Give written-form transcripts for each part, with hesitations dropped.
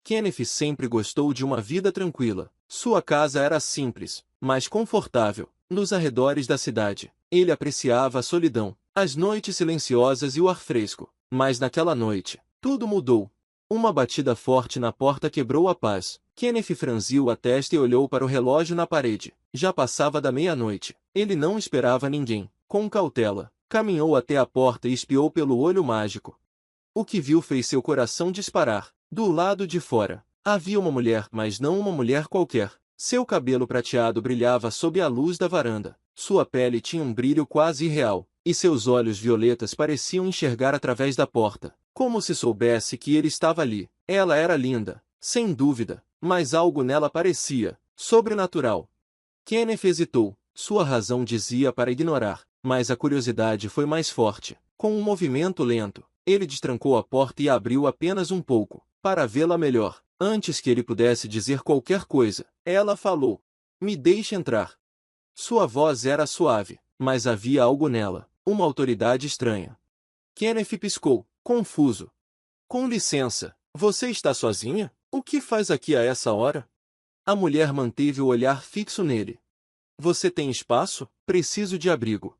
Kenneth sempre gostou de uma vida tranquila. Sua casa era simples, mas confortável, nos arredores da cidade. Ele apreciava a solidão, as noites silenciosas e o ar fresco. Mas naquela noite, tudo mudou. Uma batida forte na porta quebrou a paz. Kenneth franziu a testa e olhou para o relógio na parede. Já passava da meia-noite. Ele não esperava ninguém. Com cautela, caminhou até a porta e espiou pelo olho mágico. O que viu fez seu coração disparar. Do lado de fora, havia uma mulher, mas não uma mulher qualquer. Seu cabelo prateado brilhava sob a luz da varanda. Sua pele tinha um brilho quase irreal, e seus olhos violetas pareciam enxergar através da porta, como se soubesse que ele estava ali. Ela era linda, sem dúvida, mas algo nela parecia sobrenatural. Kenneth hesitou. Sua razão dizia para ignorar, mas a curiosidade foi mais forte. Com um movimento lento, ele destrancou a porta e abriu apenas um pouco, para vê-la melhor. Antes que ele pudesse dizer qualquer coisa, ela falou: "Me deixe entrar." Sua voz era suave, mas havia algo nela, uma autoridade estranha. Kenneth piscou, confuso. "Com licença, você está sozinha? O que faz aqui a essa hora?" A mulher manteve o olhar fixo nele. "Você tem espaço? Preciso de abrigo."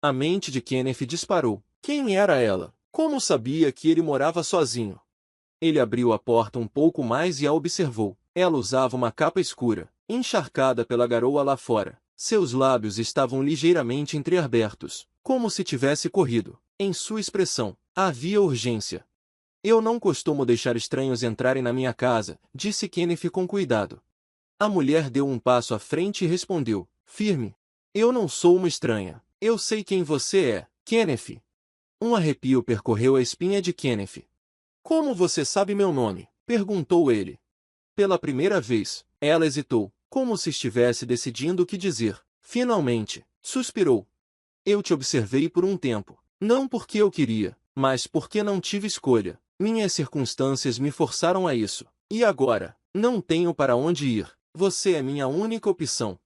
A mente de Kenneth disparou. Quem era ela? Como sabia que ele morava sozinho? Ele abriu a porta um pouco mais e a observou. Ela usava uma capa escura, encharcada pela garoa lá fora. Seus lábios estavam ligeiramente entreabertos, como se tivesse corrido. Em sua expressão, havia urgência. "Eu não costumo deixar estranhos entrarem na minha casa", disse Kenneth com cuidado. A mulher deu um passo à frente e respondeu, firme: "Eu não sou uma estranha. Eu sei quem você é, Kenneth." Um arrepio percorreu a espinha de Kenneth. "Como você sabe meu nome?" perguntou ele. Pela primeira vez, ela hesitou, como se estivesse decidindo o que dizer. Finalmente, suspirou. "Eu te observei por um tempo. Não porque eu queria, mas porque não tive escolha. Minhas circunstâncias me forçaram a isso. E agora, não tenho para onde ir. Você é minha única opção."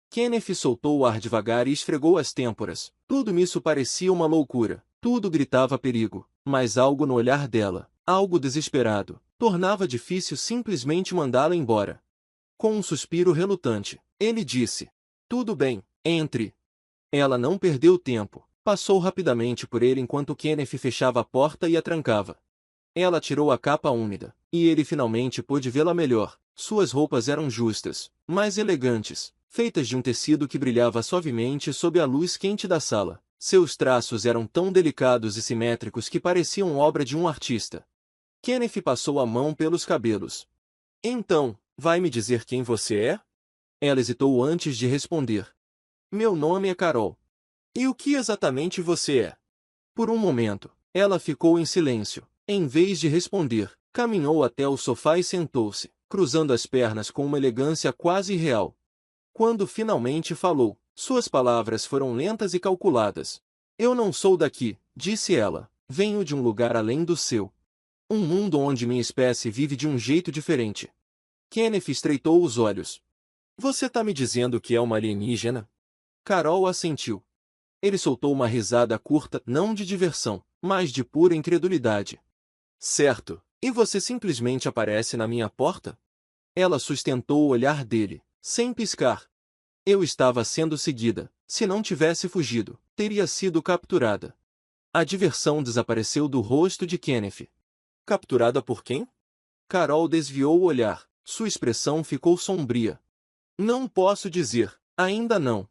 Kenneth soltou o ar devagar e esfregou as têmporas. Tudo nisso parecia uma loucura. Tudo gritava perigo, mas algo no olhar dela, algo desesperado, tornava difícil simplesmente mandá-la embora. Com um suspiro relutante, ele disse: "Tudo bem, entre." Ela não perdeu tempo. Passou rapidamente por ele enquanto Kenneth fechava a porta e a trancava. Ela tirou a capa úmida, e ele finalmente pôde vê-la melhor. Suas roupas eram justas, mas elegantes, feitas de um tecido que brilhava suavemente sob a luz quente da sala. Seus traços eram tão delicados e simétricos que pareciam obra de um artista. Kenneth passou a mão pelos cabelos. "Então, vai me dizer quem você é?" Ela hesitou antes de responder. "Meu nome é Carol." "E o que exatamente você é?" Por um momento, ela ficou em silêncio. Em vez de responder, caminhou até o sofá e sentou-se, cruzando as pernas com uma elegância quase irreal. Quando finalmente falou, suas palavras foram lentas e calculadas. "Eu não sou daqui", disse ela. "Venho de um lugar além do seu. Um mundo onde minha espécie vive de um jeito diferente." Kenneth estreitou os olhos. "Você tá me dizendo que é uma alienígena?" Carol assentiu. Ele soltou uma risada curta, não de diversão, mas de pura incredulidade. "Certo. E você simplesmente aparece na minha porta?" Ela sustentou o olhar dele, sem piscar. "Eu estava sendo seguida. Se não tivesse fugido, teria sido capturada." A diversão desapareceu do rosto de Kenneth. "Capturada por quem?" Carol desviou o olhar. Sua expressão ficou sombria. "Não posso dizer. Ainda não."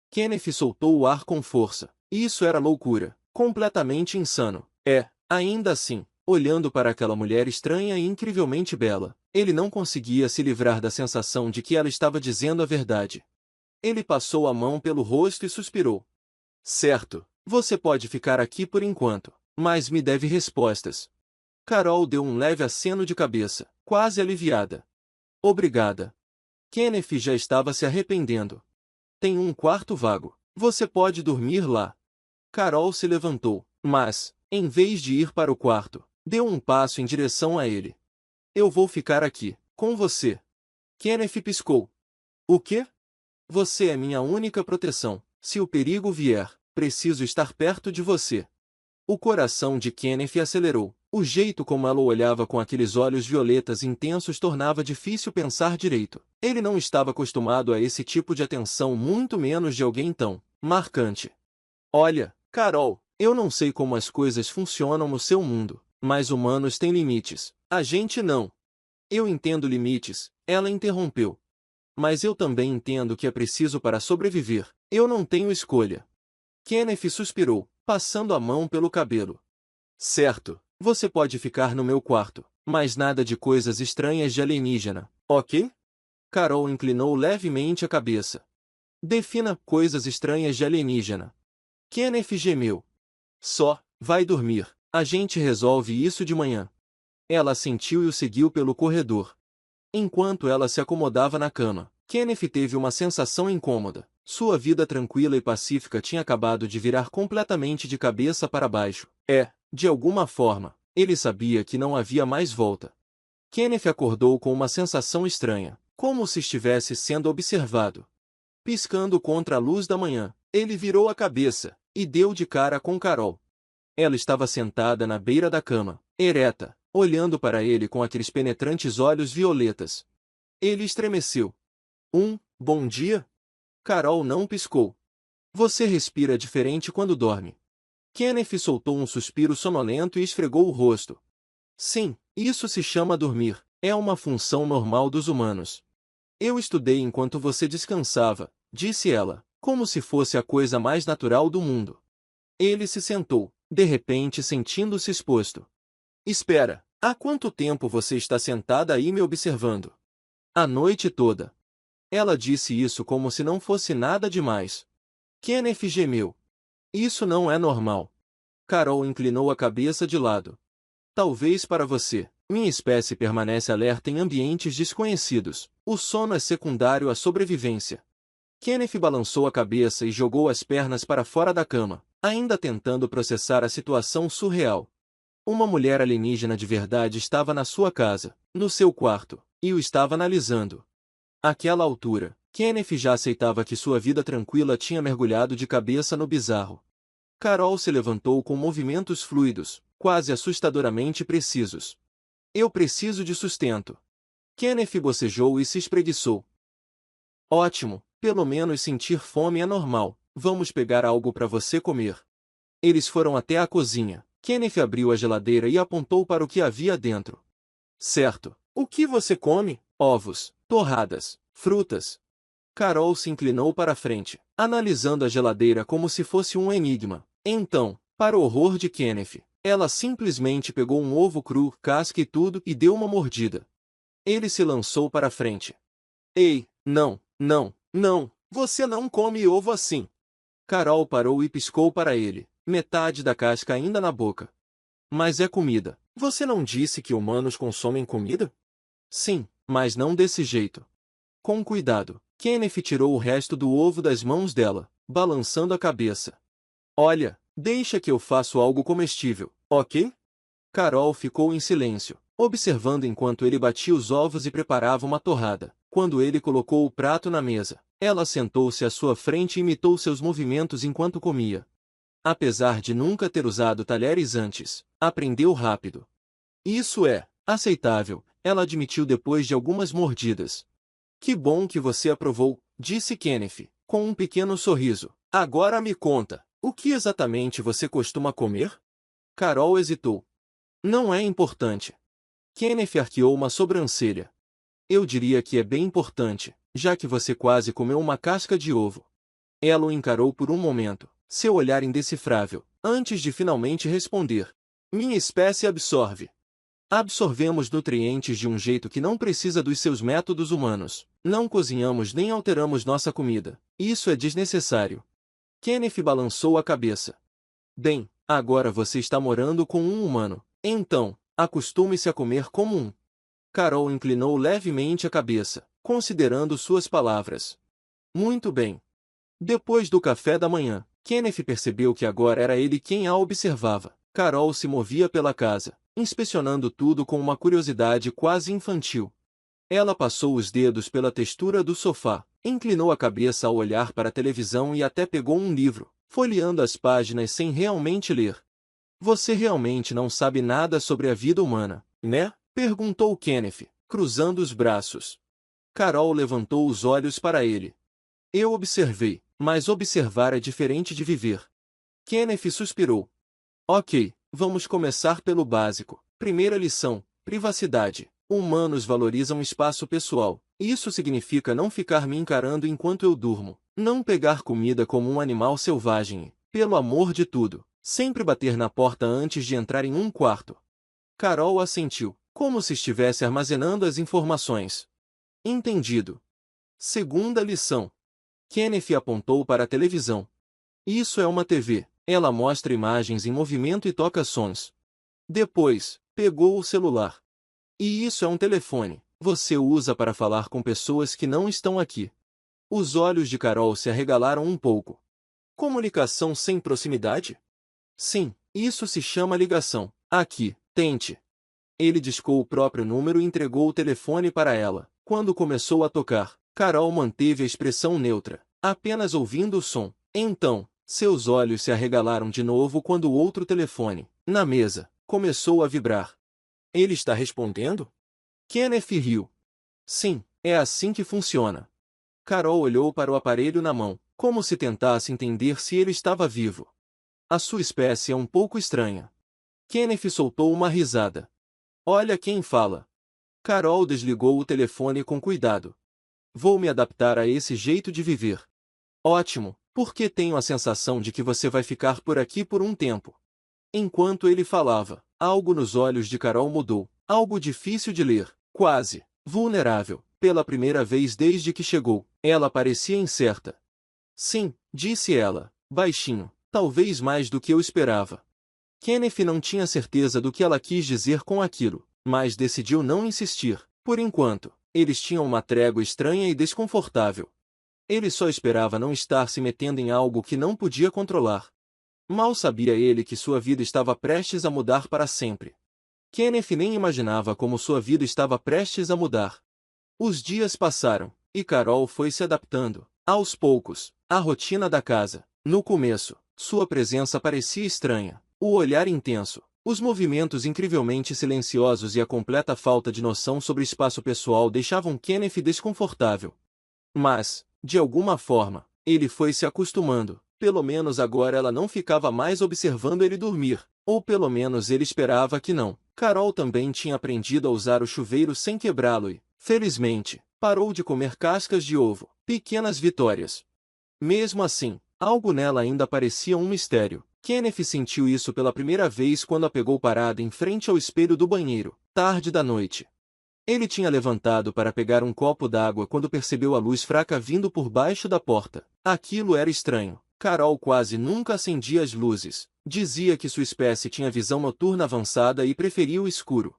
Kenneth soltou o ar com força. Isso era loucura. Completamente insano. Ainda assim, olhando para aquela mulher estranha e incrivelmente bela, ele não conseguia se livrar da sensação de que ela estava dizendo a verdade. Ele passou a mão pelo rosto e suspirou. "Certo, você pode ficar aqui por enquanto, mas me deve respostas." Carol deu um leve aceno de cabeça, quase aliviada. "Obrigada." Kenneth já estava se arrependendo. "Tem um quarto vago. Você pode dormir lá." Carol se levantou, mas, em vez de ir para o quarto, deu um passo em direção a ele. "Eu vou ficar aqui, com você." Kenneth piscou. "O quê?" "Você é minha única proteção. Se o perigo vier, preciso estar perto de você." O coração de Kenneth acelerou. O jeito como ela o olhava com aqueles olhos violetas intensos tornava difícil pensar direito. Ele não estava acostumado a esse tipo de atenção, muito menos de alguém tão marcante. Olha, Carol, eu não sei como as coisas funcionam no seu mundo, mas humanos têm limites. A gente não. Eu entendo limites, ela interrompeu. Mas eu também entendo que é preciso para sobreviver. Eu não tenho escolha. Kenneth suspirou, passando a mão pelo cabelo. Certo, você pode ficar no meu quarto, mas nada de coisas estranhas de alienígena, ok? Carol inclinou levemente a cabeça. Defina coisas estranhas de alienígena. Kenneth gemeu. Só, vai dormir, a gente resolve isso de manhã. Ela assentiu e o seguiu pelo corredor. Enquanto ela se acomodava na cama, Kenneth teve uma sensação incômoda. Sua vida tranquila e pacífica tinha acabado de virar completamente de cabeça para baixo. De alguma forma, ele sabia que não havia mais volta. Kenneth acordou com uma sensação estranha, como se estivesse sendo observado. Piscando contra a luz da manhã, ele virou a cabeça e deu de cara com Carol. Ela estava sentada na beira da cama, ereta, olhando para ele com aqueles penetrantes olhos violetas. Ele estremeceu. Bom dia? Carol não piscou. Você respira diferente quando dorme. Kenneth soltou um suspiro sonolento e esfregou o rosto. Sim, isso se chama dormir. É uma função normal dos humanos. Eu estudei enquanto você descansava, disse ela, como se fosse a coisa mais natural do mundo. Ele se sentou, de repente sentindo-se exposto. Espera, há quanto tempo você está sentada aí me observando? A noite toda. Ela disse isso como se não fosse nada demais. Kenneth gemeu. Isso não é normal. Carol inclinou a cabeça de lado. Talvez para você, minha espécie permanece alerta em ambientes desconhecidos. O sono é secundário à sobrevivência. Kenneth balançou a cabeça e jogou as pernas para fora da cama, ainda tentando processar a situação surreal. Uma mulher alienígena de verdade estava na sua casa, no seu quarto, e o estava analisando. Àquela altura, Kenneth já aceitava que sua vida tranquila tinha mergulhado de cabeça no bizarro. Carol se levantou com movimentos fluidos, quase assustadoramente precisos. Eu preciso de sustento. Kenneth bocejou e se espreguiçou. Ótimo, pelo menos sentir fome é normal. Vamos pegar algo para você comer. Eles foram até a cozinha. Kenneth abriu a geladeira e apontou para o que havia dentro. Certo. O que você come? Ovos, torradas, frutas. Carol se inclinou para a frente, analisando a geladeira como se fosse um enigma. Então, para o horror de Kenneth, ela simplesmente pegou um ovo cru, casca e tudo, e deu uma mordida. Ele se lançou para a frente. Ei, não, você não come ovo assim. Carol parou e piscou para ele, metade da casca ainda na boca. Mas é comida. Você não disse que humanos consomem comida? Sim, mas não desse jeito. Com cuidado, Kenneth tirou o resto do ovo das mãos dela, balançando a cabeça. Olha, deixa que eu faço algo comestível, ok? Carol ficou em silêncio, observando enquanto ele batia os ovos e preparava uma torrada. Quando ele colocou o prato na mesa, ela sentou-se à sua frente e imitou seus movimentos enquanto comia. Apesar de nunca ter usado talheres antes, aprendeu rápido. Isso é aceitável, ela admitiu depois de algumas mordidas. Que bom que você aprovou, disse Kenneth, com um pequeno sorriso. Agora me conta, o que exatamente você costuma comer? Carol hesitou. Não é importante. Kenneth arqueou uma sobrancelha. Eu diria que é bem importante, já que você quase comeu uma casca de ovo. Ela o encarou por um momento, seu olhar indecifrável, antes de finalmente responder. Minha espécie absorve. Absorvemos nutrientes de um jeito que não precisa dos seus métodos humanos. Não cozinhamos nem alteramos nossa comida. Isso é desnecessário. Kenneth balançou a cabeça. Bem, agora você está morando com um humano. Então, acostume-se a comer como um. Carol inclinou levemente a cabeça, considerando suas palavras. Muito bem. Depois do café da manhã, Kenneth percebeu que agora era ele quem a observava. Carol se movia pela casa, inspecionando tudo com uma curiosidade quase infantil. Ela passou os dedos pela textura do sofá, inclinou a cabeça ao olhar para a televisão e até pegou um livro, folheando as páginas sem realmente ler. Você realmente não sabe nada sobre a vida humana, né? Perguntou Kenneth, cruzando os braços. Carol levantou os olhos para ele. Eu observei, mas observar é diferente de viver. Kenneth suspirou. Ok, vamos começar pelo básico. Primeira lição: privacidade. Humanos valorizam espaço pessoal. Isso significa não ficar me encarando enquanto eu durmo, não pegar comida como um animal selvagem e, pelo amor de tudo, sempre bater na porta antes de entrar em um quarto. Carol assentiu, como se estivesse armazenando as informações. Entendido. Segunda lição. Kenneth apontou para a televisão. Isso é uma TV. Ela mostra imagens em movimento e toca sons. Depois, pegou o celular. E isso é um telefone. Você usa para falar com pessoas que não estão aqui. Os olhos de Carol se arregalaram um pouco. Comunicação sem proximidade? Sim, isso se chama ligação. Aqui, tente. Ele discou o próprio número e entregou o telefone para ela. Quando começou a tocar, Carol manteve a expressão neutra, apenas ouvindo o som. Então, seus olhos se arregalaram de novo quando o outro telefone, na mesa, começou a vibrar. Ele está respondendo? Kenneth riu. Sim, é assim que funciona. Carol olhou para o aparelho na mão, como se tentasse entender se ele estava vivo. A sua espécie é um pouco estranha. Kenneth soltou uma risada. Olha quem fala. Carol desligou o telefone com cuidado. Vou me adaptar a esse jeito de viver. Ótimo, porque tenho a sensação de que você vai ficar por aqui por um tempo. Enquanto ele falava, algo nos olhos de Carol mudou, algo difícil de ler, quase vulnerável. Pela primeira vez desde que chegou, ela parecia incerta. Sim, disse ela, baixinho, talvez mais do que eu esperava. Kenneth não tinha certeza do que ela quis dizer com aquilo, mas decidiu não insistir. Por enquanto, eles tinham uma trégua estranha e desconfortável. Ele só esperava não estar se metendo em algo que não podia controlar. Mal sabia ele que sua vida estava prestes a mudar para sempre. Kenneth nem imaginava como sua vida estava prestes a mudar. Os dias passaram, e Carol foi se adaptando, aos poucos, à rotina da casa. No começo, sua presença parecia estranha, o olhar intenso, os movimentos incrivelmente silenciosos e a completa falta de noção sobre espaço pessoal deixavam Kenneth desconfortável. Mas, de alguma forma, ele foi se acostumando. Pelo menos agora ela não ficava mais observando ele dormir, ou pelo menos ele esperava que não. Carol também tinha aprendido a usar o chuveiro sem quebrá-lo e, felizmente, parou de comer cascas de ovo. Pequenas vitórias. Mesmo assim, algo nela ainda parecia um mistério. Kenneth sentiu isso pela primeira vez quando a pegou parada em frente ao espelho do banheiro, tarde da noite. Ele tinha levantado para pegar um copo d'água quando percebeu a luz fraca vindo por baixo da porta. Aquilo era estranho. Carol quase nunca acendia as luzes. Dizia que sua espécie tinha visão noturna avançada e preferia o escuro.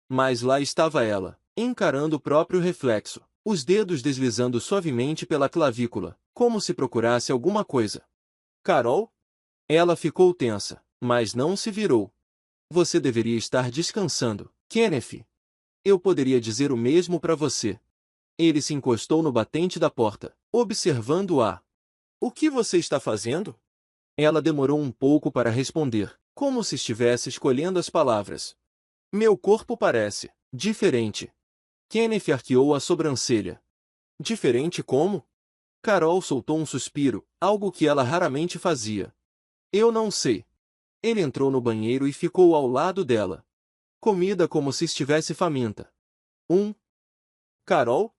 Mas lá estava ela, encarando o próprio reflexo, os dedos deslizando suavemente pela clavícula, como se procurasse alguma coisa. Carol? Ela ficou tensa, mas não se virou. Você deveria estar descansando, Kenneth. Eu poderia dizer o mesmo para você. Ele se encostou no batente da porta, observando-a. O que você está fazendo? Ela demorou um pouco para responder, como se estivesse escolhendo as palavras. Meu corpo parece diferente. Kenneth arqueou a sobrancelha. Diferente como? Carol soltou um suspiro, algo que ela raramente fazia. Eu não sei. Ele entrou no banheiro e ficou ao lado dela. Comida como se estivesse faminta. Carol?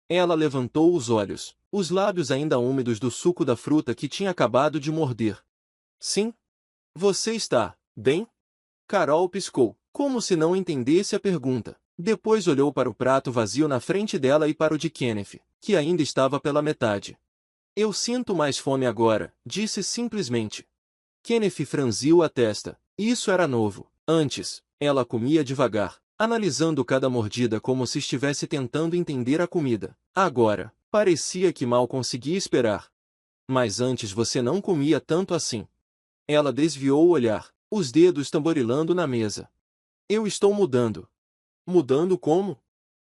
Ela levantou os olhos, os lábios ainda úmidos do suco da fruta que tinha acabado de morder. Sim? Você está bem? Carol piscou, como se não entendesse a pergunta. Depois olhou para o prato vazio na frente dela e para o de Kenneth, que ainda estava pela metade. Eu sinto mais fome agora, disse simplesmente. Kenneth franziu a testa. Isso era novo. Antes, ela comia devagar, analisando cada mordida como se estivesse tentando entender a comida. Agora, parecia que mal conseguia esperar. Mas antes você não comia tanto assim. Ela desviou o olhar, os dedos tamborilando na mesa. Eu estou mudando. Mudando como?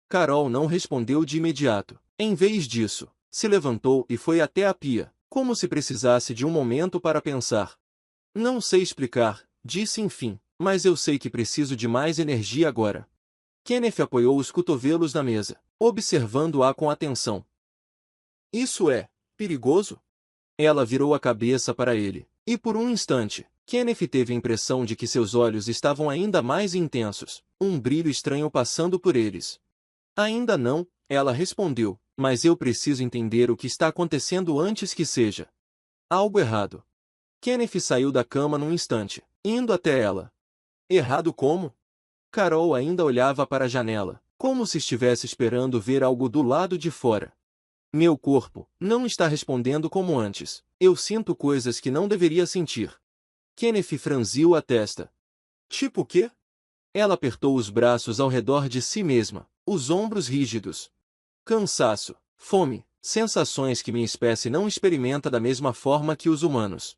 Carol não respondeu de imediato. Em vez disso, se levantou e foi até a pia, como se precisasse de um momento para pensar. Não sei explicar, disse enfim, mas eu sei que preciso de mais energia agora. Kenneth apoiou os cotovelos na mesa, observando-a com atenção. Isso é perigoso? Ela virou a cabeça para ele, e por um instante, Kenneth teve a impressão de que seus olhos estavam ainda mais intensos, um brilho estranho passando por eles. Ainda não, ela respondeu, mas eu preciso entender o que está acontecendo antes que seja algo errado. Kenneth saiu da cama num instante, indo até ela. Errado como? Carol ainda olhava para a janela, como se estivesse esperando ver algo do lado de fora. Meu corpo não está respondendo como antes. Eu sinto coisas que não deveria sentir. Kenneth franziu a testa. Tipo o quê? Ela apertou os braços ao redor de si mesma, os ombros rígidos. Cansaço, fome, sensações que minha espécie não experimenta da mesma forma que os humanos.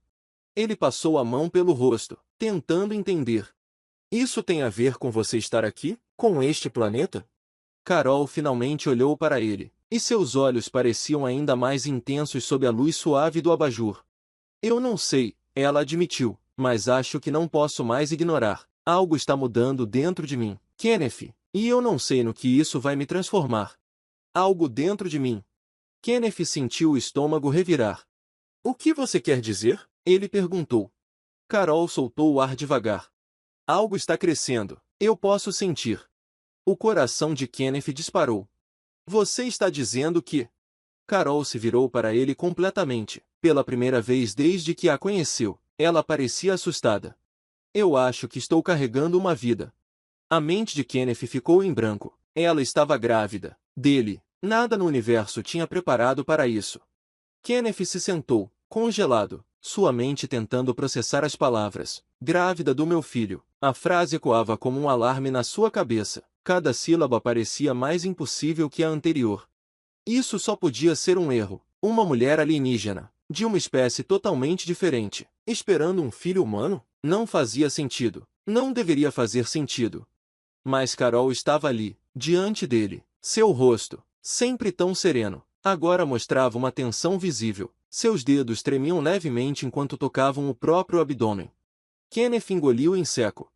Ele passou a mão pelo rosto, tentando entender. Isso tem a ver com você estar aqui, com este planeta? Carol finalmente olhou para ele, e seus olhos pareciam ainda mais intensos sob a luz suave do abajur. Eu não sei, ela admitiu, mas acho que não posso mais ignorar. Algo está mudando dentro de mim, Kenneth, e eu não sei no que isso vai me transformar. Algo dentro de mim. Kenneth sentiu o estômago revirar. O que você quer dizer? Ele perguntou. Carol soltou o ar devagar. Algo está crescendo, eu posso sentir. O coração de Kenneth disparou. Você está dizendo que... Carol se virou para ele completamente. Pela primeira vez desde que a conheceu, ela parecia assustada. Eu acho que estou carregando uma vida. A mente de Kenneth ficou em branco. Ela estava grávida. Dele. Nada no universo tinha preparado para isso. Kenneth se sentou, congelado, sua mente tentando processar as palavras. Grávida do meu filho. A frase ecoava como um alarme na sua cabeça. Cada sílaba parecia mais impossível que a anterior. Isso só podia ser um erro. Uma mulher alienígena, de uma espécie totalmente diferente, esperando um filho humano? Não fazia sentido. Não deveria fazer sentido. Mas Carol estava ali, diante dele. Seu rosto, sempre tão sereno, agora mostrava uma tensão visível. Seus dedos tremiam levemente enquanto tocavam o próprio abdômen. Kenneth engoliu em seco.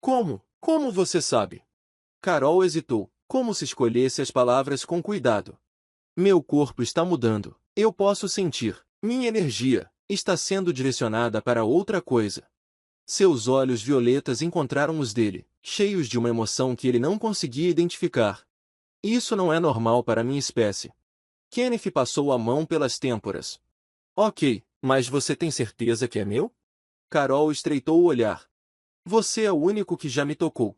Como? Como você sabe? Carol hesitou, como se escolhesse as palavras com cuidado. Meu corpo está mudando. Eu posso sentir. Minha energia está sendo direcionada para outra coisa. Seus olhos violetas encontraram os dele, cheios de uma emoção que ele não conseguia identificar. Isso não é normal para minha espécie. Kenneth passou a mão pelas têmporas. Ok, mas você tem certeza que é meu? Carol estreitou o olhar. Você é o único que já me tocou.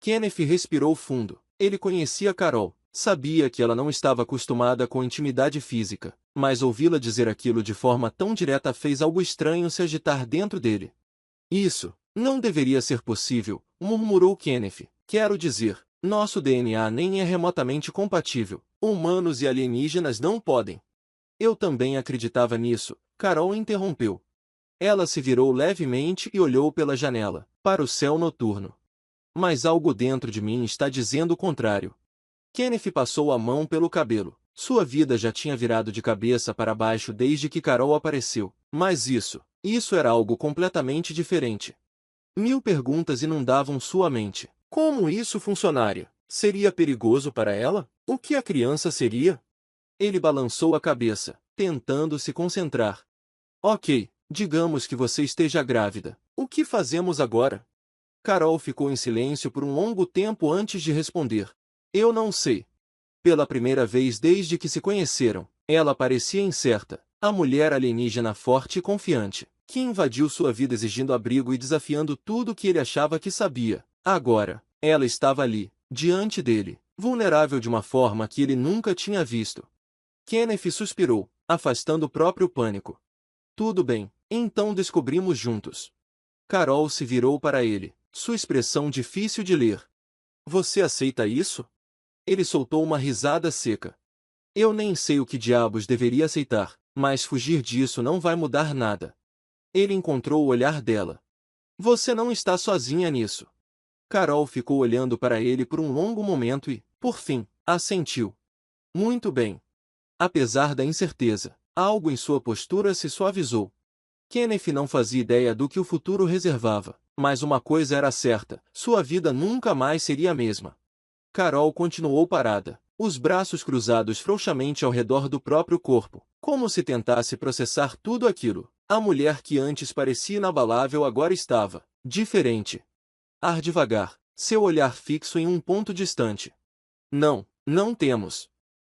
Kenneth respirou fundo. Ele conhecia Carol. Sabia que ela não estava acostumada com intimidade física, mas ouvi-la dizer aquilo de forma tão direta fez algo estranho se agitar dentro dele. Isso não deveria ser possível, murmurou Kenneth. Quero dizer, nosso DNA nem é remotamente compatível. Humanos e alienígenas não podem. Eu também acreditava nisso, Carol interrompeu. Ela se virou levemente e olhou pela janela, para o céu noturno. Mas algo dentro de mim está dizendo o contrário. Kenneth passou a mão pelo cabelo. Sua vida já tinha virado de cabeça para baixo desde que Carol apareceu. Mas isso era algo completamente diferente. 1000 perguntas inundavam sua mente. Como isso funcionaria? Seria perigoso para ela? O que a criança seria? Ele balançou a cabeça, tentando se concentrar. Ok, digamos que você esteja grávida. O que fazemos agora? Carol ficou em silêncio por um longo tempo antes de responder. Eu não sei. Pela primeira vez desde que se conheceram, ela parecia incerta, a mulher alienígena forte e confiante, que invadiu sua vida exigindo abrigo e desafiando tudo o que ele achava que sabia. Agora, ela estava ali, diante dele, vulnerável de uma forma que ele nunca tinha visto. Kenneth suspirou, afastando o próprio pânico. Tudo bem, então descobrimos juntos. Carol se virou para ele, sua expressão difícil de ler. Você aceita isso? Ele soltou uma risada seca. Eu nem sei o que diabos deveria aceitar, mas fugir disso não vai mudar nada. Ele encontrou o olhar dela. Você não está sozinha nisso. Carol ficou olhando para ele por um longo momento e, por fim, assentiu. Muito bem. Apesar da incerteza, algo em sua postura se suavizou. Kenneth não fazia ideia do que o futuro reservava, mas uma coisa era certa, sua vida nunca mais seria a mesma. Carol continuou parada, os braços cruzados frouxamente ao redor do próprio corpo, como se tentasse processar tudo aquilo. A mulher que antes parecia inabalável agora estava diferente. Ar devagar, seu olhar fixo em um ponto distante. Não, não temos.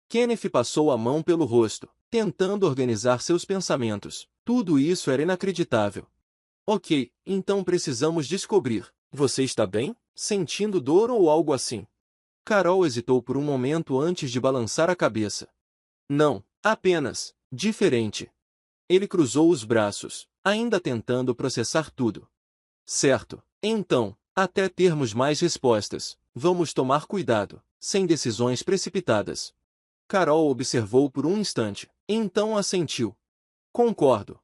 Kenneth passou a mão pelo rosto, tentando organizar seus pensamentos. Tudo isso era inacreditável. Ok, então precisamos descobrir. Você está bem? Sentindo dor ou algo assim? Carol hesitou por um momento antes de balançar a cabeça. Não, apenas diferente. Ele cruzou os braços, ainda tentando processar tudo. Certo, então, até termos mais respostas, vamos tomar cuidado, sem decisões precipitadas. Carol observou por um instante, então assentiu. Concordo.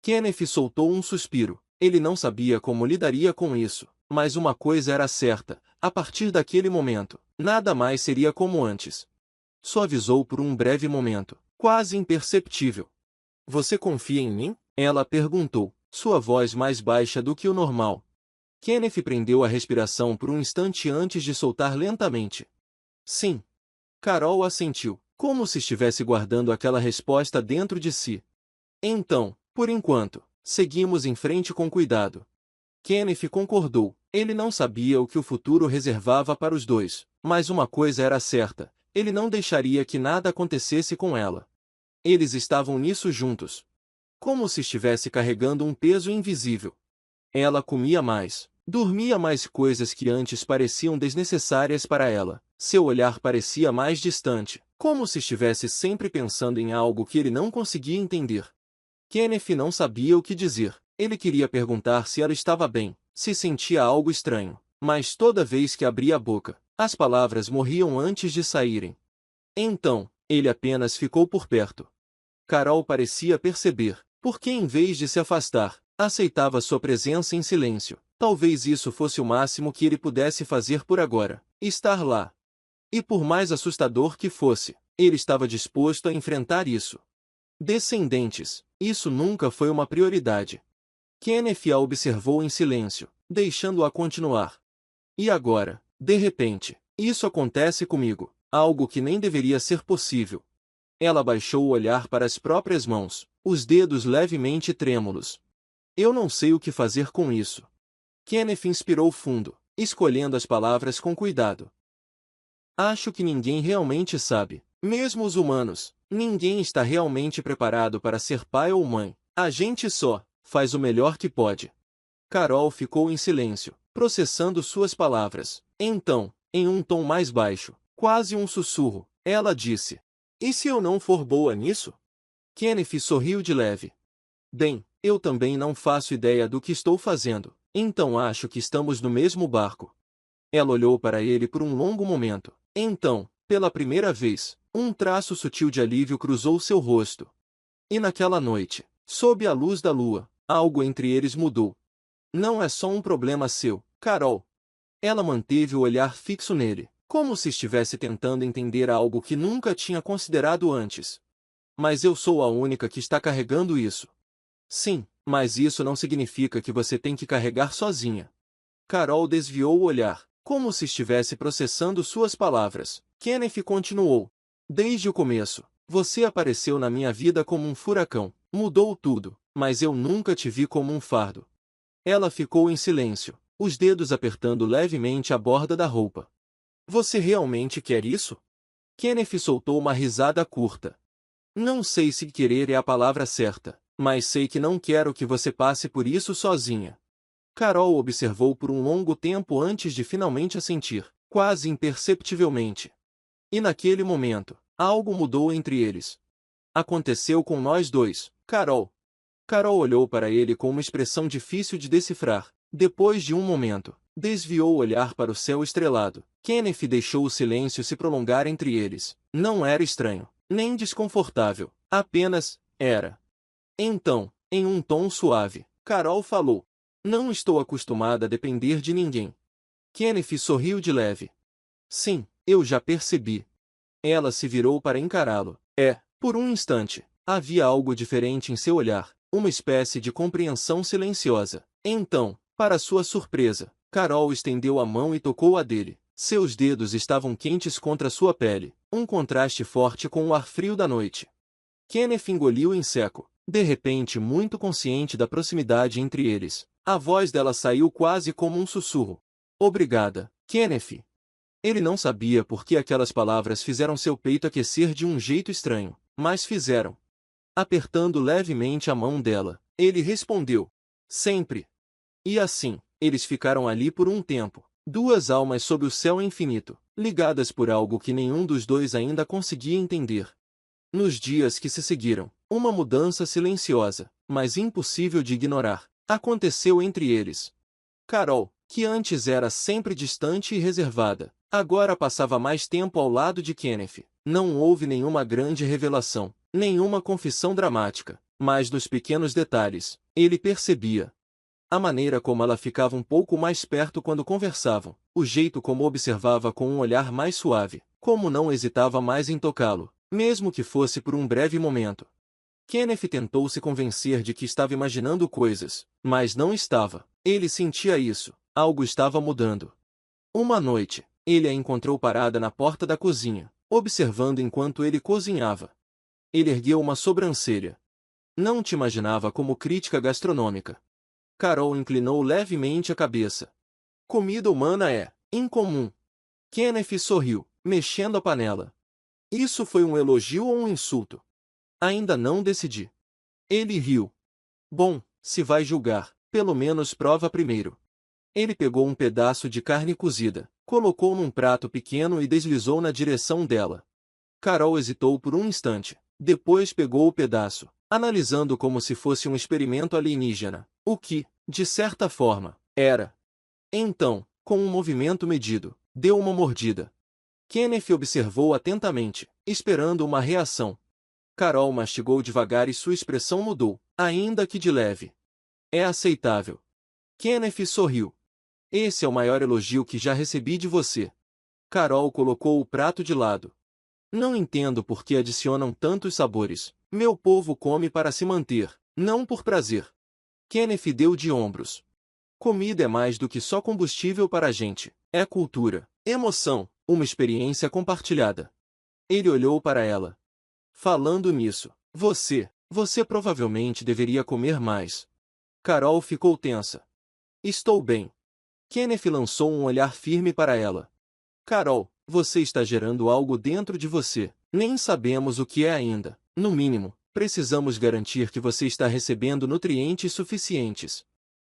Kenneth soltou um suspiro. Ele não sabia como lidaria com isso, mas uma coisa era certa, a partir daquele momento, nada mais seria como antes. Suavizou por um breve momento, quase imperceptível. Você confia em mim? Ela perguntou, sua voz mais baixa do que o normal. Kenneth prendeu a respiração por um instante antes de soltar lentamente. Sim. Carol assentiu, como se estivesse guardando aquela resposta dentro de si. Então, por enquanto, seguimos em frente com cuidado. Kenneth concordou. Ele não sabia o que o futuro reservava para os dois, mas uma coisa era certa, ele não deixaria que nada acontecesse com ela. Eles estavam nisso juntos. Como se estivesse carregando um peso invisível. Ela comia mais, dormia mais, coisas que antes pareciam desnecessárias para ela. Seu olhar parecia mais distante, como se estivesse sempre pensando em algo que ele não conseguia entender. Kenneth não sabia o que dizer. Ele queria perguntar se ela estava bem, se sentia algo estranho, mas toda vez que abria a boca, as palavras morriam antes de saírem. Então, ele apenas ficou por perto. Carol parecia perceber, porque em vez de se afastar, aceitava sua presença em silêncio. Talvez isso fosse o máximo que ele pudesse fazer por agora, estar lá. E por mais assustador que fosse, ele estava disposto a enfrentar isso. Descendentes, isso nunca foi uma prioridade. Kenneth a observou em silêncio, deixando-a continuar. E agora, de repente, isso acontece comigo, algo que nem deveria ser possível. Ela baixou o olhar para as próprias mãos, os dedos levemente trêmulos. Eu não sei o que fazer com isso. Kenneth inspirou fundo, escolhendo as palavras com cuidado. Acho que ninguém realmente sabe, mesmo os humanos, ninguém está realmente preparado para ser pai ou mãe. A gente só faz o melhor que pode. Carol ficou em silêncio, processando suas palavras. Então, em um tom mais baixo, quase um sussurro, ela disse: E se eu não for boa nisso? Kenneth sorriu de leve. Bem, eu também não faço ideia do que estou fazendo, então acho que estamos no mesmo barco. Ela olhou para ele por um longo momento. Então, pela primeira vez, um traço sutil de alívio cruzou seu rosto. E naquela noite, sob a luz da lua, algo entre eles mudou. Não é só um problema seu, Carol. Ela manteve o olhar fixo nele, como se estivesse tentando entender algo que nunca tinha considerado antes. Mas eu sou a única que está carregando isso. Sim, mas isso não significa que você tem que carregar sozinha. Carol desviou o olhar, como se estivesse processando suas palavras. Kenneth continuou. Desde o começo, você apareceu na minha vida como um furacão, mudou tudo, mas eu nunca te vi como um fardo. Ela ficou em silêncio, os dedos apertando levemente a borda da roupa. Você realmente quer isso? Kenneth soltou uma risada curta. Não sei se querer é a palavra certa, mas sei que não quero que você passe por isso sozinha. Carol observou por um longo tempo antes de finalmente assentir, quase imperceptivelmente. E naquele momento, algo mudou entre eles. Aconteceu com nós dois, Carol. Carol olhou para ele com uma expressão difícil de decifrar. Depois de um momento, desviou o olhar para o céu estrelado. Kenneth deixou o silêncio se prolongar entre eles. Não era estranho, nem desconfortável, apenas era. Então, em um tom suave, Carol falou: Não estou acostumada a depender de ninguém. Kenneth sorriu de leve. Sim, eu já percebi. Ela se virou para encará-lo. Por um instante, havia algo diferente em seu olhar. uma espécie de compreensão silenciosa. Então, para sua surpresa, Carol estendeu a mão e tocou a dele. Seus dedos estavam quentes contra sua pele, um contraste forte com o ar frio da noite. Kenneth engoliu em seco, de repente muito consciente da proximidade entre eles. A voz dela saiu quase como um sussurro. Obrigada, Kenneth. Ele não sabia por que aquelas palavras fizeram seu peito aquecer de um jeito estranho, mas fizeram. Apertando levemente a mão dela, ele respondeu: sempre. E assim, eles ficaram ali por um tempo, duas almas sob o céu infinito, ligadas por algo que nenhum dos dois ainda conseguia entender. Nos dias que se seguiram, uma mudança silenciosa, mas impossível de ignorar, aconteceu entre eles. Carol, que antes era sempre distante e reservada, agora passava mais tempo ao lado de Kenneth. Não houve nenhuma grande revelação, nenhuma confissão dramática, mas nos pequenos detalhes, ele percebia. A maneira como ela ficava um pouco mais perto quando conversavam, o jeito como observava com um olhar mais suave, como não hesitava mais em tocá-lo, mesmo que fosse por um breve momento. Kenneth tentou se convencer de que estava imaginando coisas, mas não estava. Ele sentia isso, algo estava mudando. Uma noite, ele a encontrou parada na porta da cozinha, observando enquanto ele cozinhava. Ele ergueu uma sobrancelha. Não te imaginava como crítica gastronômica. Carol inclinou levemente a cabeça. Comida humana é incomum. Kenneth sorriu, mexendo a panela. Isso foi um elogio ou um insulto? Ainda não decidi. Ele riu. Bom, se vai julgar, pelo menos prova primeiro. Ele pegou um pedaço de carne cozida, colocou num prato pequeno e deslizou na direção dela. Carol hesitou por um instante, depois pegou o pedaço, analisando como se fosse um experimento alienígena, o que, de certa forma, era. Então, com um movimento medido, deu uma mordida. Kenneth observou atentamente, esperando uma reação. Carol mastigou devagar e sua expressão mudou, ainda que de leve. É aceitável. Kenneth sorriu. Esse é o maior elogio que já recebi de você. Carol colocou o prato de lado. Não entendo por que adicionam tantos sabores. Meu povo come para se manter, não por prazer. Kenneth deu de ombros. Comida é mais do que só combustível para a gente. É cultura, emoção, uma experiência compartilhada. Ele olhou para ela. Falando nisso, você provavelmente deveria comer mais. Carol ficou tensa. Estou bem. Kenneth lançou um olhar firme para ela. Carol, você está gerando algo dentro de você. Nem sabemos o que é ainda. No mínimo, precisamos garantir que você está recebendo nutrientes suficientes.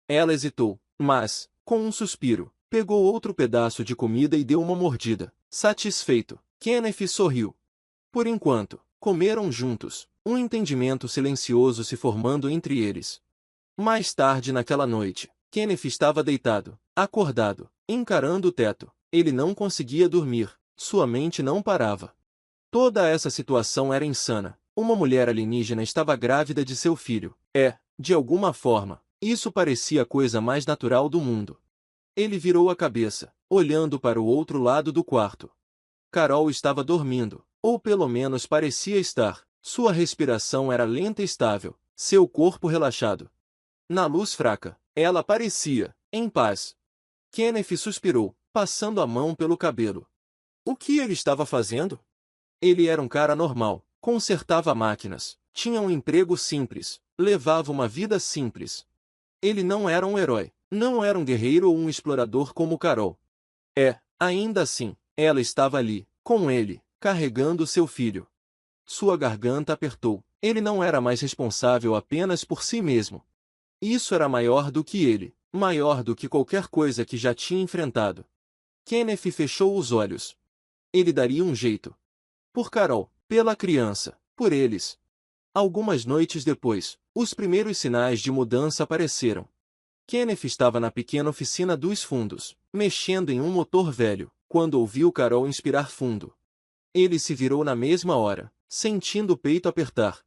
Ela hesitou, mas, com um suspiro, pegou outro pedaço de comida e deu uma mordida. Satisfeito, Kenneth sorriu. Por enquanto, comeram juntos, um entendimento silencioso se formando entre eles. Mais tarde naquela noite, Kenneth estava deitado, acordado, encarando o teto. Ele não conseguia dormir, sua mente não parava. Toda essa situação era insana. Uma mulher alienígena estava grávida de seu filho. De alguma forma, isso parecia a coisa mais natural do mundo. Ele virou a cabeça, olhando para o outro lado do quarto. Carol estava dormindo, ou pelo menos parecia estar. Sua respiração era lenta e estável, seu corpo relaxado. Na luz fraca, ela parecia em paz. Kenneth suspirou, passando a mão pelo cabelo. O que ele estava fazendo? Ele era um cara normal, consertava máquinas, tinha um emprego simples, levava uma vida simples. Ele não era um herói, não era um guerreiro ou um explorador como Carol. Ainda assim, ela estava ali, com ele, carregando seu filho. Sua garganta apertou. Ele não era mais responsável apenas por si mesmo. Isso era maior do que ele, maior do que qualquer coisa que já tinha enfrentado. Kenneth fechou os olhos. Ele daria um jeito. Por Carol, pela criança, por eles. Algumas noites depois, os primeiros sinais de mudança apareceram. Kenneth estava na pequena oficina dos fundos, mexendo em um motor velho, quando ouviu Carol inspirar fundo. Ele se virou na mesma hora, sentindo o peito apertar.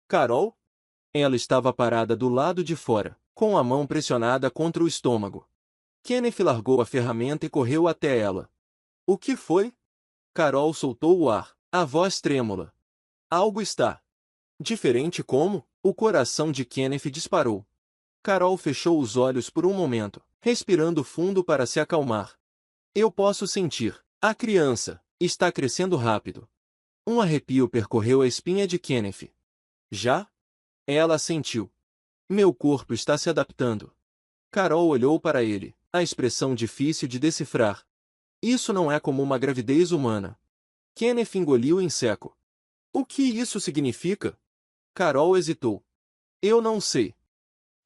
Carol? Ela estava parada do lado de fora, com a mão pressionada contra o estômago. Kenneth largou a ferramenta e correu até ela. O que foi? Carol soltou o ar, a voz trêmula. Algo está diferente como? O coração de Kenneth disparou. Carol fechou os olhos por um momento, respirando fundo para se acalmar. Eu posso sentir. A criança está crescendo rápido. Um arrepio percorreu a espinha de Kenneth. Já? Ela sentiu. Meu corpo está se adaptando. Carol olhou para ele, a expressão difícil de decifrar. Isso não é como uma gravidez humana. Kenneth engoliu em seco. O que isso significa? Carol hesitou. Eu não sei.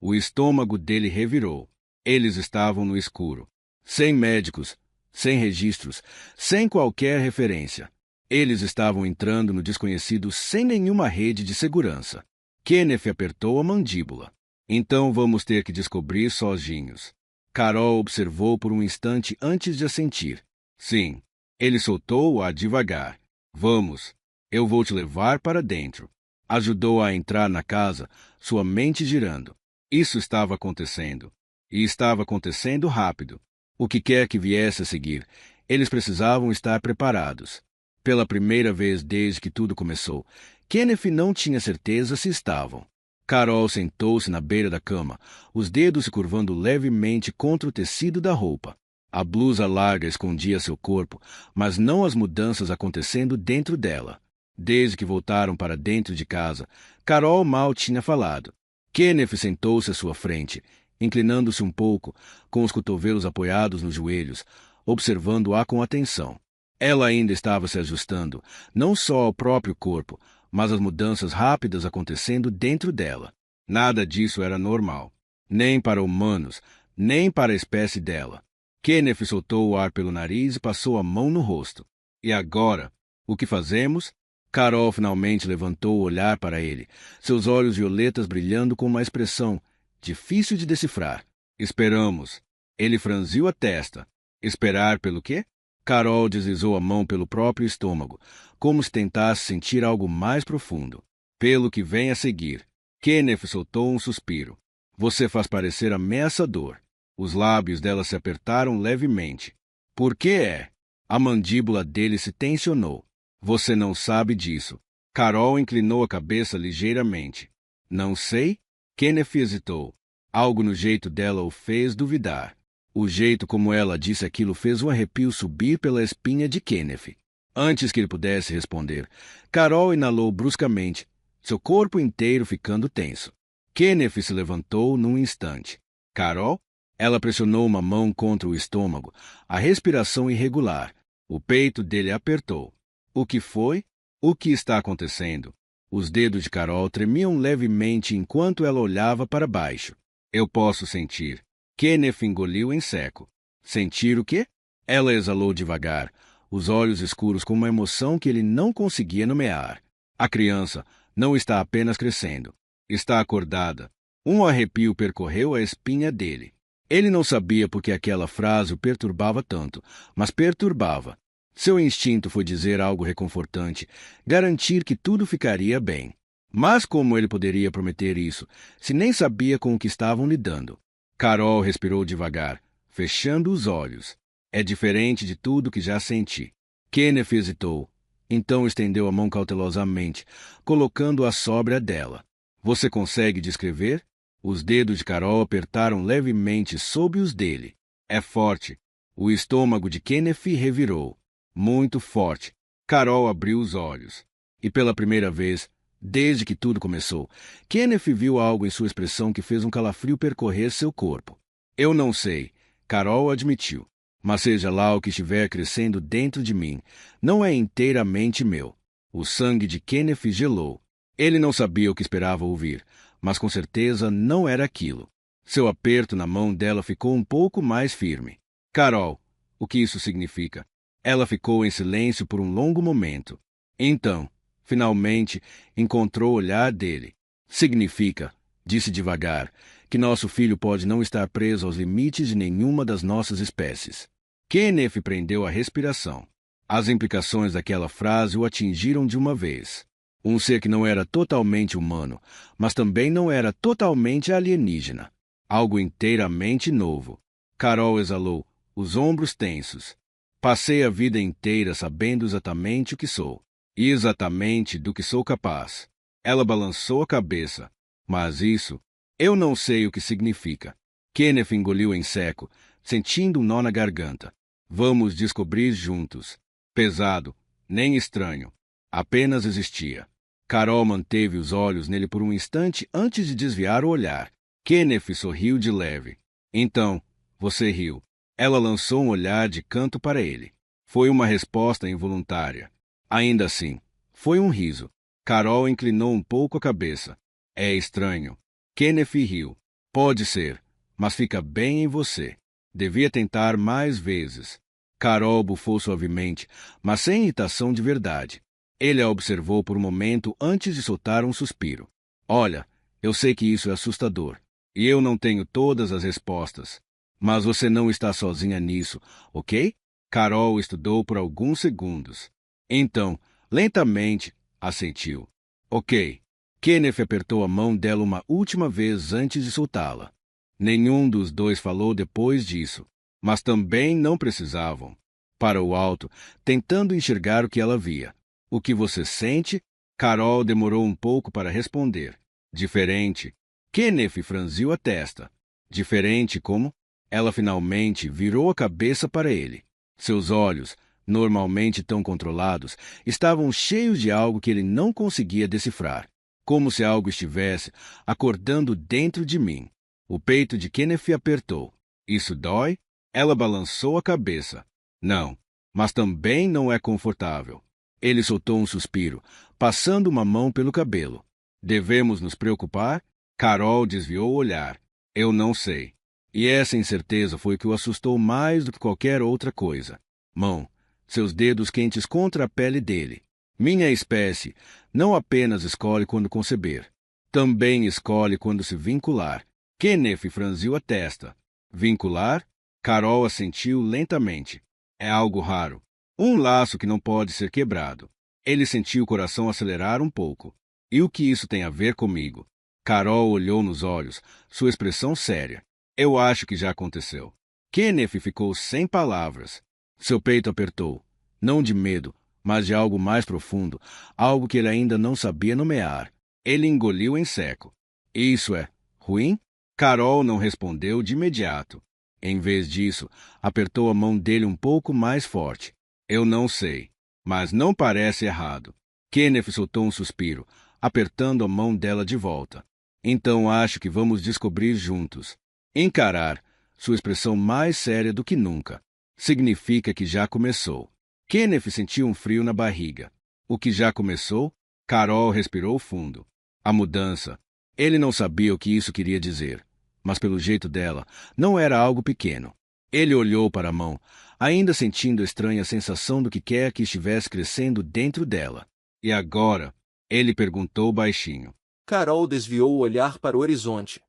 O estômago dele revirou. Eles estavam no escuro. Sem médicos, sem registros, sem qualquer referência. Eles estavam entrando no desconhecido sem nenhuma rede de segurança. Kenneth apertou a mandíbula. Então vamos ter que descobrir sozinhos. Carol observou por um instante antes de assentir. Sim. Ele soltou-a devagar. Vamos. Eu vou te levar para dentro. Ajudou-a a entrar na casa, sua mente girando. Isso estava acontecendo. E estava acontecendo rápido. O que quer que viesse a seguir, eles precisavam estar preparados. Pela primeira vez desde que tudo começou, Kenneth não tinha certeza se estavam. Carol sentou-se na beira da cama, os dedos se curvando levemente contra o tecido da roupa. A blusa larga escondia seu corpo, mas não as mudanças acontecendo dentro dela. Desde que voltaram para dentro de casa, Carol mal tinha falado. Kenneth sentou-se à sua frente, inclinando-se um pouco, com os cotovelos apoiados nos joelhos, observando-a com atenção. Ela ainda estava se ajustando, não só ao próprio corpo, mas às mudanças rápidas acontecendo dentro dela. Nada disso era normal, nem para humanos, nem para a espécie dela. Kenneth soltou o ar pelo nariz e passou a mão no rosto. E agora? O que fazemos? Carol finalmente levantou o olhar para ele, seus olhos violetas brilhando com uma expressão difícil de decifrar. Esperamos. Ele franziu a testa. Esperar pelo quê? Carol deslizou a mão pelo próprio estômago, como se tentasse sentir algo mais profundo. Pelo que vem a seguir. Kenneth soltou um suspiro. Você faz parecer ameaçador. Os lábios dela se apertaram levemente. Por que é? A mandíbula dele se tensionou. Você não sabe disso. Carol inclinou a cabeça ligeiramente. Não sei? Kenneth hesitou. Algo no jeito dela o fez duvidar. O jeito como ela disse aquilo fez um arrepio subir pela espinha de Kenneth. Antes que ele pudesse responder, Carol inalou bruscamente, seu corpo inteiro ficando tenso. Kenneth se levantou num instante. Carol? Ela pressionou uma mão contra o estômago, a respiração irregular. O peito dele apertou. O que foi? O que está acontecendo? Os dedos de Carol tremiam levemente enquanto ela olhava para baixo. Eu posso sentir. Kenneth engoliu em seco. Sentir o quê? Ela exalou devagar, os olhos escuros com uma emoção que ele não conseguia nomear. A criança não está apenas crescendo. Está acordada. Um arrepio percorreu a espinha dele. Ele não sabia por que aquela frase o perturbava tanto, mas perturbava. Seu instinto foi dizer algo reconfortante, garantir que tudo ficaria bem. Mas como ele poderia prometer isso, se nem sabia com o que estavam lidando? Carol respirou devagar, fechando os olhos. É diferente de tudo que já senti. Kenneth hesitou. Então estendeu a mão cautelosamente, colocando-a sobre a dela. Você consegue descrever? Os dedos de Carol apertaram levemente sob os dele. É forte. O estômago de Kenneth revirou. Muito forte. Carol abriu os olhos. E pela primeira vez, desde que tudo começou, Kenneth viu algo em sua expressão que fez um calafrio percorrer seu corpo. Eu não sei, Carol admitiu. Mas seja lá o que estiver crescendo dentro de mim, não é inteiramente meu. O sangue de Kenneth gelou. Ele não sabia o que esperava ouvir, mas com certeza não era aquilo. Seu aperto na mão dela ficou um pouco mais firme. Carol, o que isso significa? Ela ficou em silêncio por um longo momento. Então, finalmente, encontrou o olhar dele. Significa, disse devagar, que nosso filho pode não estar preso aos limites de nenhuma das nossas espécies. Kenneth prendeu a respiração. As implicações daquela frase o atingiram de uma vez. Um ser que não era totalmente humano, mas também não era totalmente alienígena. Algo inteiramente novo. Carol exalou, os ombros tensos. Passei a vida inteira sabendo exatamente o que sou. E exatamente do que sou capaz. Ela balançou a cabeça. Mas isso, eu não sei o que significa. Kenneth engoliu em seco, sentindo um nó na garganta. Vamos descobrir juntos. Pesado, nem estranho. Apenas existia. Carol manteve os olhos nele por um instante antes de desviar o olhar. Kenneth sorriu de leve. Então, você riu. Ela lançou um olhar de canto para ele. Foi uma resposta involuntária. Ainda assim, foi um riso. Carol inclinou um pouco a cabeça. É estranho. Kenneth riu. Pode ser, mas fica bem em você. Devia tentar mais vezes. Carol bufou suavemente, mas sem irritação de verdade. Ele a observou por um momento antes de soltar um suspiro. Olha, eu sei que isso é assustador. E eu não tenho todas as respostas. Mas você não está sozinha nisso, ok? Carol estudou por alguns segundos. Então, lentamente, assentiu. Ok. Kenneth apertou a mão dela uma última vez antes de soltá-la. Nenhum dos dois falou depois disso, mas também não precisavam. Para o alto, tentando enxergar o que ela via. O que você sente? Carol demorou um pouco para responder. Diferente. Kenneth franziu a testa. Diferente como? Ela finalmente virou a cabeça para ele. Seus olhos, normalmente tão controlados, estavam cheios de algo que ele não conseguia decifrar. Como se algo estivesse acordando dentro de mim. O peito de Kenneth apertou. Isso dói? Ela balançou a cabeça. Não, mas também não é confortável. Ele soltou um suspiro, passando uma mão pelo cabelo. Devemos nos preocupar? Carol desviou o olhar. Eu não sei. E essa incerteza foi o que o assustou mais do que qualquer outra coisa. Mão, seus dedos quentes contra a pele dele. Minha espécie não apenas escolhe quando conceber, também escolhe quando se vincular. Kenneth franziu a testa. Vincular? Carol assentiu lentamente. É algo raro. Um laço que não pode ser quebrado. Ele sentiu o coração acelerar um pouco. E o que isso tem a ver comigo? Carol olhou nos olhos, sua expressão séria. Eu acho que já aconteceu. Kenneth ficou sem palavras. Seu peito apertou. Não de medo, mas de algo mais profundo, algo que ele ainda não sabia nomear. Ele engoliu em seco. Isso é ruim? Carol não respondeu de imediato. Em vez disso, apertou a mão dele um pouco mais forte. Eu não sei, mas não parece errado. Kenneth soltou um suspiro, apertando a mão dela de volta. Então acho que vamos descobrir juntos. Encarar, sua expressão mais séria do que nunca. Significa que já começou. Kenneth sentiu um frio na barriga. O que já começou? Carol respirou fundo. A mudança. Ele não sabia o que isso queria dizer, mas pelo jeito dela, não era algo pequeno. Ele olhou para a mão, ainda sentindo a estranha sensação do que quer que estivesse crescendo dentro dela. E agora? Ele perguntou baixinho. Carol desviou o olhar para o horizonte.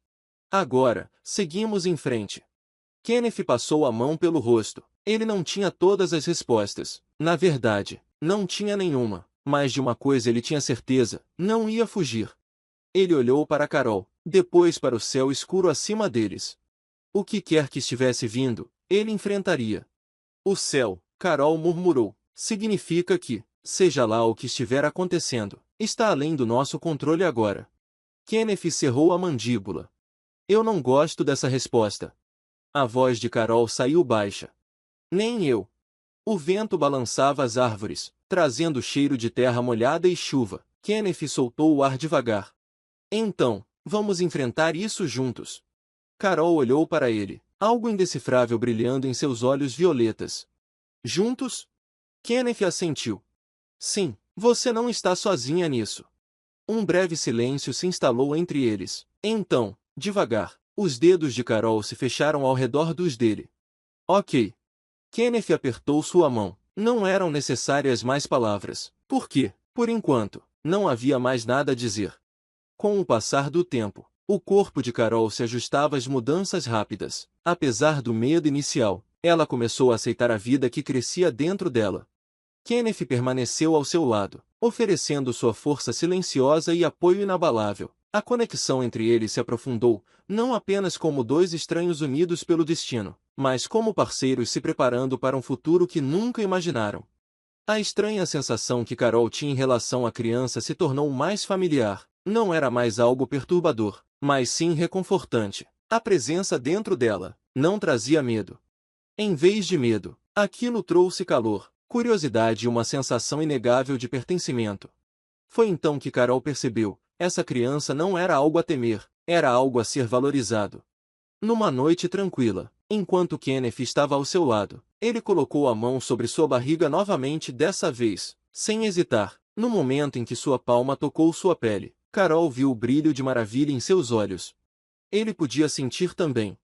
Agora, seguimos em frente. Kenneth passou a mão pelo rosto. Ele não tinha todas as respostas. Na verdade, não tinha nenhuma. Mas de uma coisa ele tinha certeza, não ia fugir. Ele olhou para Carol, depois para o céu escuro acima deles. O que quer que estivesse vindo, ele enfrentaria. O céu, Carol murmurou, significa que, seja lá o que estiver acontecendo, está além do nosso controle agora. Kenneth cerrou a mandíbula. Eu não gosto dessa resposta. A voz de Carol saiu baixa. Nem eu. O vento balançava as árvores, trazendo o cheiro de terra molhada e chuva. Kenneth soltou o ar devagar. Então, vamos enfrentar isso juntos. Carol olhou para ele, algo indecifrável brilhando em seus olhos violetas. Juntos? Kenneth assentiu. Sim, você não está sozinha nisso. Um breve silêncio se instalou entre eles. Então, devagar, os dedos de Carol se fecharam ao redor dos dele. Ok. Kenneth apertou sua mão. Não eram necessárias mais palavras, porque, por enquanto, não havia mais nada a dizer. Com o passar do tempo, o corpo de Carol se ajustava às mudanças rápidas. Apesar do medo inicial, ela começou a aceitar a vida que crescia dentro dela. Kenneth permaneceu ao seu lado, oferecendo sua força silenciosa e apoio inabalável. A conexão entre eles se aprofundou, não apenas como dois estranhos unidos pelo destino, mas como parceiros se preparando para um futuro que nunca imaginaram. A estranha sensação que Carol tinha em relação à criança se tornou mais familiar. Não era mais algo perturbador, mas sim reconfortante. A presença dentro dela não trazia medo. Em vez de medo, aquilo trouxe calor, curiosidade e uma sensação inegável de pertencimento. Foi então que Carol percebeu: essa criança não era algo a temer, era algo a ser valorizado. Numa noite tranquila, enquanto Kenneth estava ao seu lado, ele colocou a mão sobre sua barriga novamente, dessa vez, sem hesitar. No momento em que sua palma tocou sua pele, Carol viu o brilho de maravilha em seus olhos. Ele podia sentir também.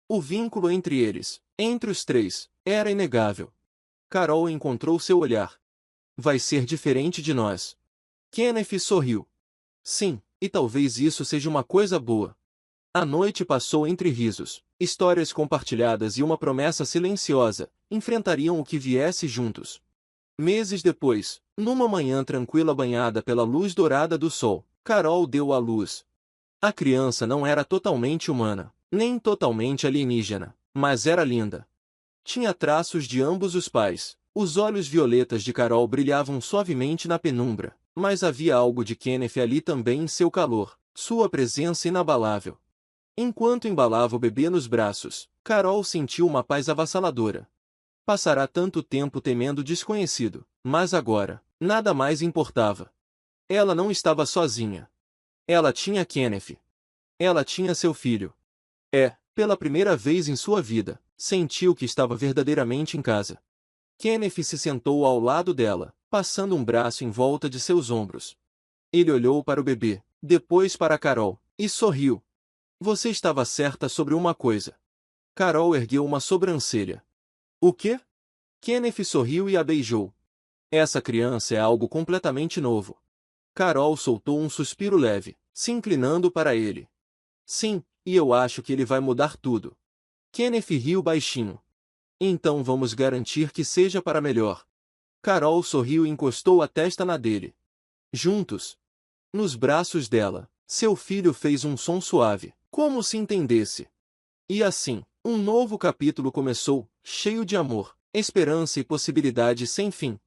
O vínculo entre eles, entre os três, era inegável. Carol encontrou seu olhar. Vai ser diferente de nós. Kenneth sorriu. Sim, e talvez isso seja uma coisa boa. A noite passou entre risos, histórias compartilhadas e uma promessa silenciosa: enfrentariam o que viesse juntos. Meses depois, numa manhã tranquila banhada pela luz dourada do sol, Carol deu à luz. A criança não era totalmente humana, nem totalmente alienígena, mas era linda. Tinha traços de ambos os pais. Os olhos violetas de Carol brilhavam suavemente na penumbra, mas havia algo de Kenneth ali também em seu calor, sua presença inabalável. Enquanto embalava o bebê nos braços, Carol sentiu uma paz avassaladora. Passará tanto tempo temendo o desconhecido, mas agora, nada mais importava. Ela não estava sozinha. Ela tinha Kenneth. Ela tinha seu filho. Pela primeira vez em sua vida, sentiu que estava verdadeiramente em casa. Kenneth se sentou ao lado dela, passando um braço em volta de seus ombros. Ele olhou para o bebê, depois para Carol, e sorriu. Você estava certa sobre uma coisa. Carol ergueu uma sobrancelha. O quê? Kenneth sorriu e a beijou. Essa criança é algo completamente novo. Carol soltou um suspiro leve, se inclinando para ele. Sim, e eu acho que ele vai mudar tudo. Kenneth riu baixinho. Então vamos garantir que seja para melhor. Carol sorriu e encostou a testa na dele. Juntos. Nos braços dela, seu filho fez um som suave, como se entendesse. E assim, um novo capítulo começou, cheio de amor, esperança e possibilidades sem fim.